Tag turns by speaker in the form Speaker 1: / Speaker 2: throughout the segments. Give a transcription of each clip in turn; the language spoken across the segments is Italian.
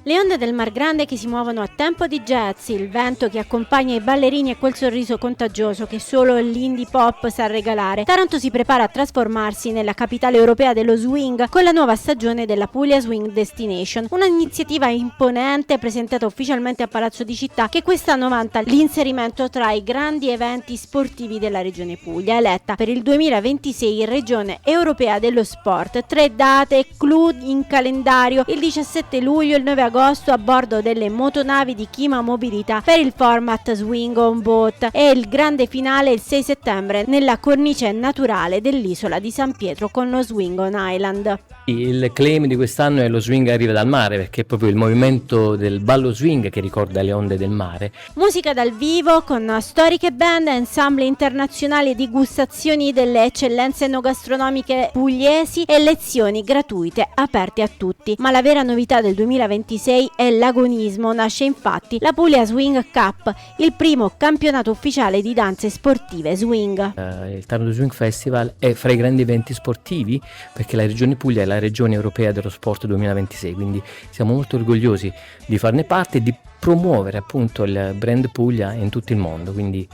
Speaker 1: Le onde del Mar Grande che si muovono a tempo di jazz, il vento che accompagna i ballerini e quel sorriso contagioso che solo l'indie pop sa regalare. Taranto si prepara a trasformarsi nella capitale europea dello swing con la nuova stagione della Puglia Swing Destination, un'iniziativa imponente presentata ufficialmente a Palazzo di Città che quest'anno vanta l'inserimento tra i grandi eventi sportivi della regione Puglia, eletta per il 2026 regione europea dello sport. 3 date clou in calendario: il 17 luglio e il 9 agosto a bordo delle motonavi di Kima Mobilità per il format Swing on Boat e il grande finale il 6 settembre nella cornice naturale dell'isola di San Pietro con lo Swing on Island.
Speaker 2: Il claim di quest'anno è lo swing arriva dal mare, perché è proprio il movimento del ballo swing che ricorda le onde del mare.
Speaker 1: Musica dal vivo con storiche band, ensemble internazionali, degustazioni delle eccellenze enogastronomiche pugliesi e lezioni gratuite aperte a tutti. Ma la vera novità del 2026 è l'agonismo. Nasce infatti la Puglia Swing Cup, il primo campionato ufficiale di danze sportive swing.
Speaker 2: Il Taranto Swing Festival è fra i grandi eventi sportivi, perché la regione Puglia è la regione europea dello sport 2026, quindi siamo molto orgogliosi di farne parte e di promuovere appunto il brand Puglia in tutto il mondo, quindi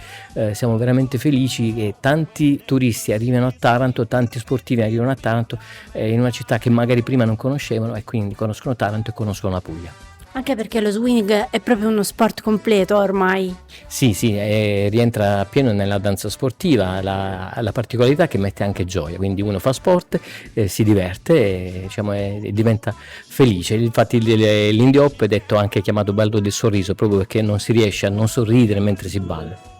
Speaker 2: siamo veramente felici che tanti turisti arrivino a Taranto, tanti sportivi arrivano a Taranto, in una città che magari prima non conoscevano e quindi conoscono Taranto e conoscono la Puglia.
Speaker 1: Anche perché lo swing è proprio uno sport completo ormai.
Speaker 2: Sì, rientra appieno nella danza sportiva, la particolarità che mette anche gioia, quindi uno fa sport, si diverte e diventa felice. Infatti l'indie hop è detto anche chiamato ballo del sorriso, proprio perché non si riesce a non sorridere mentre si balla.